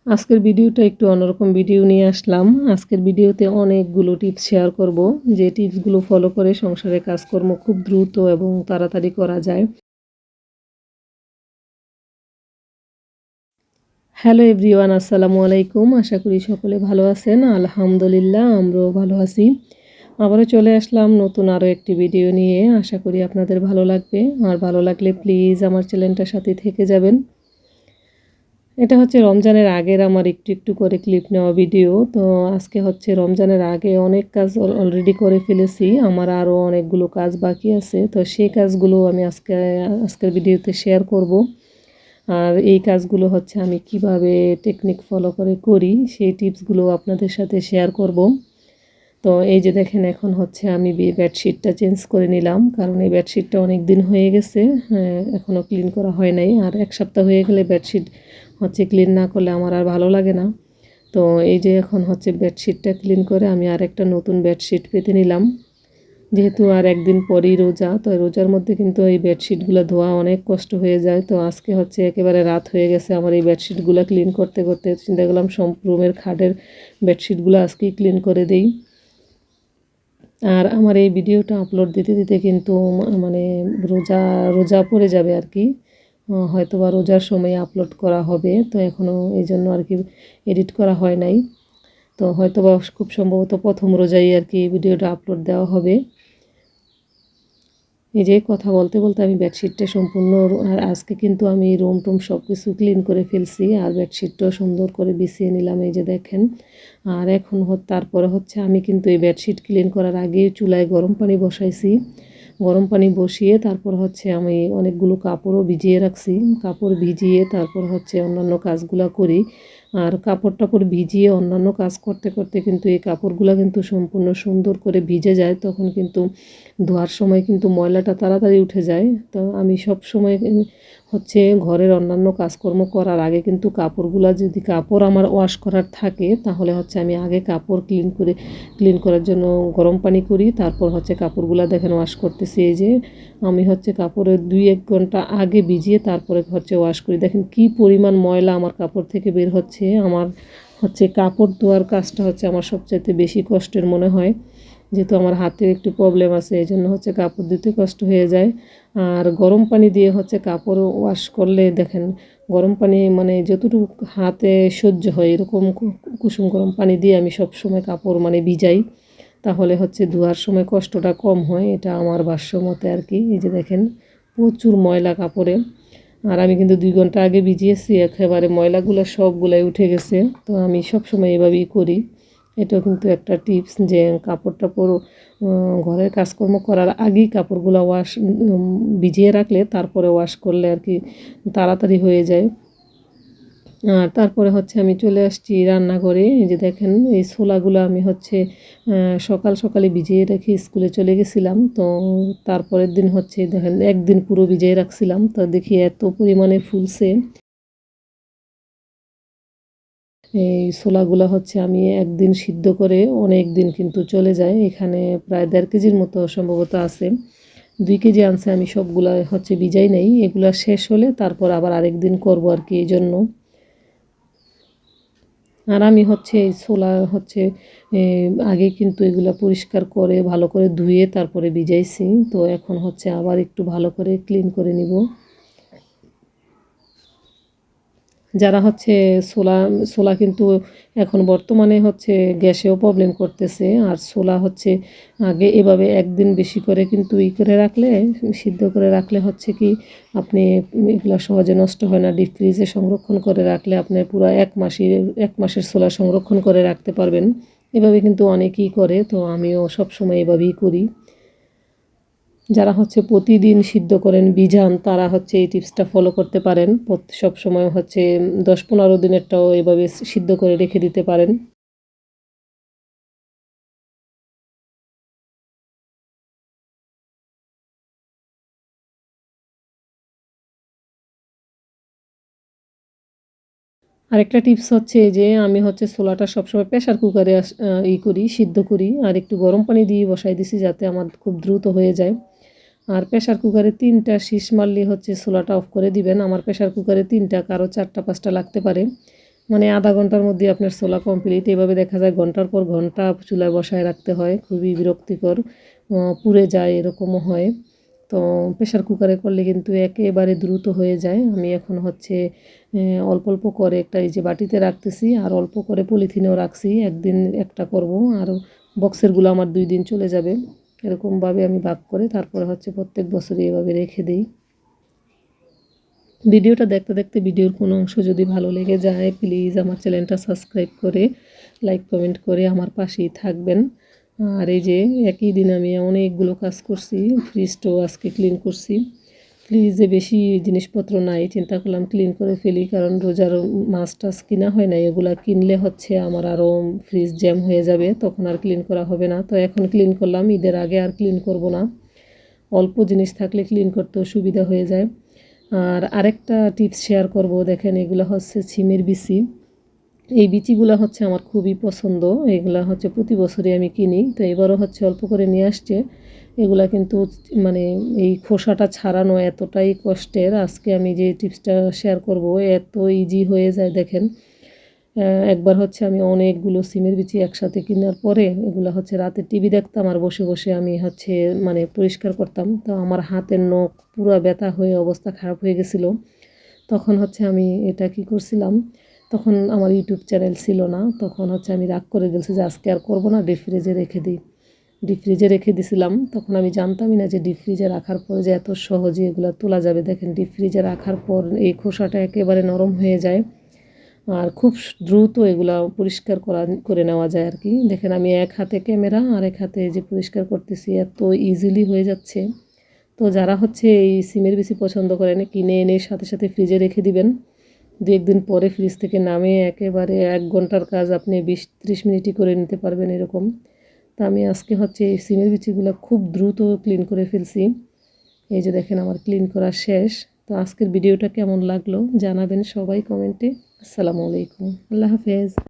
আজকের ভিডিওটা একটু অন্যরকম ভিডিও নিয়ে আসলাম। আজকের ভিডিওতে অনেকগুলো টিপস শেয়ার করব, যে টিপসগুলো ফলো করে সংসারের কাজকর্ম খুব দ্রুত এবং তাড়াতাড়ি করা যায়। হ্যালো এভরিওয়ান, আসসালামু আলাইকুম। আশা করি সকলে ভালো আছেন। আলহামদুলিল্লাহ, আমরাও ভালো আছি। আবারও চলে আসলাম নতুন আরও একটি ভিডিও নিয়ে। আশা করি আপনাদের ভালো লাগবে। আর ভালো লাগলে প্লিজ আমার চ্যানেলটার সাথে থেকে যাবেন। এটা হচ্ছে রমজানের আগের আমার একটু একটু করে ক্লিপ নেওয়া ভিডিও। তো আজকে হচ্ছে রমজানের আগে অনেক কাজ অলরেডি করে ফেলেছি। আমার আরও অনেকগুলো কাজ বাকি আছে। তো সেই কাজগুলো আমি আজকের ভিডিওতে শেয়ার করব। আর এই কাজগুলো হচ্ছে আমি কিভাবে টেকনিক ফলো করে করি সেই টিপসগুলো আপনাদের সাথে শেয়ার করব। তো এই যে দেখেন, এখন হচ্ছে আমি বেডশিটটা চেঞ্জ করে নিলাম, কারণ এই বেডশিটটা অনেক দিন হয়ে গেছে, এখনও ক্লিন করা হয় নাই। আর এক সপ্তাহ হয়ে গেলে বেডশিট হচ্ছে ক্লিন না করলে আমার আর ভালো লাগে না। তো এই যে এখন হচ্ছে বেডশিটটা ক্লিন করে আমি আর একটা নতুন বেডশিট পেতে নিলাম। যেহেতু আর একদিন পরেই রোজা, তো রোজার মধ্যে কিন্তু এই বেডশিটগুলো ধোয়া অনেক কষ্ট হয়ে যায়। তো আজকে হচ্ছে একেবারে রাত হয়ে গেছে আমার এই বেডশিটগুলো ক্লিন করতে করতে। চিন্তা করলাম সব রুমের খাটের বেডশিটগুলো আজকেই ক্লিন করে দেই। আর আমার এই ভিডিওটা আপলোড দিতে দিতে কিন্তু মানে রোজা রোজা পড়ে যাবে আর কি। হয়তো বা রোজার সময় আপলোড করা হবে, তো এখনও এই জন্য আর কি এডিট করা হয় নাই। তো হয়তো বা খুব সম্ভবত প্রথম রোজাই আর কি ভিডিওটা আপলোড দেওয়া হবে। এই যে কথা বলতে বলতে আমি বেডশিটটা সম্পূর্ণ, আর আজকে কিন্তু আমি রুম টুম সব কিছু ক্লিন করে ফেলছি, আর বেডশিটটাও সুন্দর করে বিছিয়ে নিলাম, এই যে দেখেন। আর এখন তারপরে হচ্ছে আমি কিন্তু এই বেডশিট ক্লিন করার আগেই চুলায় গরম পানি বসাইছি। গরম পানি বসিয়ে তারপর হচ্ছে আমি অনেকগুলো কাপড়ও ভিজিয়ে রাখছি। কাপড় ভিজিয়ে তারপর হচ্ছে অন্যান্য কাজগুলো করি। আর কাপড় টাপড় ভিজিয়ে অন্যান্য কাজ করতে করতে কিন্তু এই কাপড়গুলো কিন্তু সম্পূর্ণ সুন্দর করে ভিজে যায়, তখন কিন্তু ধোয়ার সময় কিন্তু ময়লাটা তাড়াতাড়ি উঠে যায়। তো আমি সব সময় হচ্ছে ঘরের অন্যান্য কাজকর্ম করার আগে কিন্তু কাপড়গুলো, যদি কাপড় আমার ওয়াশ করার থাকে তাহলে হচ্ছে আমি আগে কাপড় ক্লিন করার জন্য গরম পানি করি, তারপর হচ্ছে কাপড়গুলো দেখেন ওয়াশ করতেছি। এই যে আমি হচ্ছে কাপড়ের 2-1 ঘন্টা আগে ভিজিয়ে তারপরে হচ্ছে ওয়াশ করি। দেখেন কি পরিমাণ ময়লা আমার কাপড় থেকে বের হচ্ছে। আমার হচ্ছে কাপড় ধোয়ার কাজটা হচ্ছে আমার সবচাইতে বেশি কষ্টের মনে হয়, যেহেতু আমার হাতে একটু প্রবলেম আছে, এই জন্য হচ্ছে কাপড় দিতে কষ্ট হয়ে যায়। আর গরম পানি দিয়ে হচ্ছে কাপড় ওয়াশ করলে দেখেন, গরম পানি মানে যতটুকু হাতে সহ্য হয় এরকম কুসুম গরম পানি দিয়ে আমি সব সময় কাপড় মানে ভিজাই, তাহলে হচ্ছে ধোয়ার সময় কষ্টটা কম হয়। এটা আমার ভাষ্য মতে আর কি। এই যে দেখেন প্রচুর ময়লা কাপড়ে, আর আমি কিন্তু 2 ঘন্টা আগে ভিজিয়েছি, একেবারে ময়লাগুলো সবগুলাই উঠে গেছে। তো আমি সব সময় এভাবেই করি। এটাও কিন্তু একটা টিপস, যে কাপড় টাপড় ঘরের কাজকর্ম করার আগেই কাপড়গুলো ভিজিয়ে রাখলে তারপরে ওয়াশ করলে আর কি তাড়াতাড়ি হয়ে যায়। আর তারপরে হচ্ছে আমি চলে আসছি রান্নাঘরে। এই যে দেখেন এই ছোলাগুলো আমি হচ্ছে সকাল সকালে ভিজিয়ে রেখে স্কুলে চলে গেছিলাম। তো তারপরের দিন হচ্ছে দেখেন একদিন পুরো ভিজিয়ে রাখছিলাম, তো দেখি এত পরিমাণে ফুলছে। এই ছোলাগুলো হচ্ছে আমি একদিন সিদ্ধ করে অনেক দিন কিন্তু চলে যায়। এখানে প্রায় 1.5 কেজির মতো সম্ভবত আছে। 2 কেজি আনছে, আমি সবগুলা হচ্ছে ভিজাই নাই। এগুলা শেষ হলে তারপর আবার আরেকদিন করবো আর কি, এই জন্য। আর আমি হচ্ছে এই ছোলা হচ্ছে আগে কিন্তু এগুলা পরিষ্কার করে ভালো করে ধুয়ে তারপরে ভিজাইছি। তো এখন হচ্ছে আবার একটু ভালো করে ক্লিন করে নিব। যারা হচ্ছে ছোলা ছোলা কিন্তু এখন বর্তমানে হচ্ছে গ্যাসেও প্রবলেম করতেছে। আর ছোলা হচ্ছে আগে এভাবে একদিন বেশি করে কিন্তু করে রাখলে, সিদ্ধ করে রাখলে হচ্ছে কি আপনি এগুলো সহজে নষ্ট হয় না। ডিপ ফ্রিজে সংরক্ষণ করে রাখলে আপনি পুরো 1 মাসের ছোলা সংরক্ষণ করে রাখতে পারবেন। এভাবে কিন্তু অনেকেই করে, তো আমিও সবসময় এভাবেই করি। যারা হচ্ছে প্রতিদিন সিদ্ধ করেন ভিজান, তারা হচ্ছে এই টিপসটা ফলো করতে পারেন। সব সময় হচ্ছে 10-15 দিনেরটাও এভাবে সিদ্ধ করে রেখে দিতে পারেন। আরেকটা টিপস হচ্ছে যে আমি হচ্ছে ছোলাটা সবসময় প্রেসার কুকারে করি, সিদ্ধ করি, আর একটু গরম পানি দিয়ে বসাই দিছি যাতে আমার খুব দ্রুত হয়ে যায়। আর প্রেসার কুকারে 3টা শিস মারলে হচ্ছে ছোলাটা অফ করে দিবেন। আমার প্রেসার কুকারে 3টা, কারো 4টা 5টা লাগতে পারে। মানে আধা ঘন্টার মধ্যে আপনার ছোলা কমপ্লিট। এভাবে দেখা যায় ঘন্টার পর ঘন্টা চুলায় বসায় রাখতে হয়, খুবই বিরক্তিকর, পুড়ে যায় এরকমও হয়। তো প্রেশার কুকারে করলে কিন্তু একেবারে দ্রুত হয়ে যায়। আমি এখন হচ্ছে অল্প অল্প করে একটা এই যে বাটিতে রাখতেছি, আর অল্প করে পলিথিনেও রাখছি, একদিন একটা করব, আর বক্সেরগুলো আমার 2 দিন চলে যাবে। এরকমভাবে আমি ভাগ করে তারপরে হচ্ছে প্রত্যেক বছরই এভাবে রেখে দিই। ভিডিওটা দেখতে দেখতে ভিডিওর কোনো অংশ যদি ভালো লেগে যায়, প্লিজ আমার চ্যানেলটা সাবস্ক্রাইব করে লাইক কমেন্ট করে আমার পাশেই থাকবেন। আর এই যে একই দিন আমি অনেকগুলো কাজ করছি, ফ্রিজটাও আজকে ক্লিন করছি। ফ্রিজে বেশি জিনিসপত্র নাই, চিন্তা করলাম ক্লিন করে ফেলি, কারণ রোজার মাছ টাছ কিনা হয় না, এগুলা কিনলে হচ্ছে আমার আরও ফ্রিজ জ্যাম হয়ে যাবে, তখন আর ক্লিন করা হবে না। তো এখন ক্লিন করলাম, ঈদের আগে আর ক্লিন করব না। অল্প জিনিস থাকলে ক্লিন করতেও সুবিধা হয়ে যায়। আর আরেকটা টিপস শেয়ার করব, দেখেন এগুলো হচ্ছে সিমের বিচি। এই বিচিগুলো হচ্ছে আমার খুবই পছন্দ, এগুলা হচ্ছে প্রতি বছরই আমি কিনি, তো এবারও হচ্ছে অল্প করে নিয়ে আসছে। এগুলা কিন্তু মানে এই খোসাটা ছাড়ানো এতটাই কষ্টের, আজকে আমি যে টিপসটা শেয়ার করব এত ইজি হয়ে যায় দেখেন। একবার হচ্ছে আমি অনেকগুলো সিমের বিচি একসাথে কেনার পরে এগুলো হচ্ছে রাতে টিভি দেখতাম আর বসে বসে আমি হচ্ছে মানে পরিষ্কার করতাম, তো আমার হাতের নখ পুরো ব্যথা হয়ে অবস্থা খারাপ হয়ে গেছিলো। তখন হচ্ছে আমি এটা কি করছিলাম, তখন আমার ইউটিউব চ্যানেল ছিল না, তখন হচ্ছে আমি রাগ করে গেছি যে আজকে আর করবো না, ডিপ ফ্রিজে রেখে দিই। ডিপ ফ্রিজে রেখে দিছিলাম, তখন আমি জানতামই না যে ডিপ ফ্রিজে রাখার পরে যে এত সহজে এগুলো তোলা যাবে। দেখেন ডিপ ফ্রিজে রাখার পর এই খোসাটা একেবারে নরম হয়ে যায়, আর খুব দ্রুত এগুলা পরিষ্কার করে নেওয়া যায় আর কি। দেখেন আমি এক হাতে ক্যামেরা আর এক হাতে যে পরিষ্কার করতেছি, এত ইজিলি হয়ে যাচ্ছে। তো যারা হচ্ছে এই সিমের বিচি পছন্দ করেন, কিনে এনে সাথে সাথে ফ্রিজে রেখে দিবেন, 2-1 দিন পরে ফ্রিজ থেকে নামিয়ে একেবারে 1 ঘন্টার কাজ আপনি 20-30 মিনিটই করে নিতে পারবেন এরকম। তা আমি আজকে হচ্ছে এই সিমের বিচিগুলো খুব দ্রুত ক্লিন করে ফেলছি। এই যে দেখেন আমার ক্লিন করা শেষ। তো আজকের ভিডিওটা কেমন লাগলো জানাবেন সবাই কমেন্টে। আসসালামু আলাইকুম, আল্লাহ হাফেজ।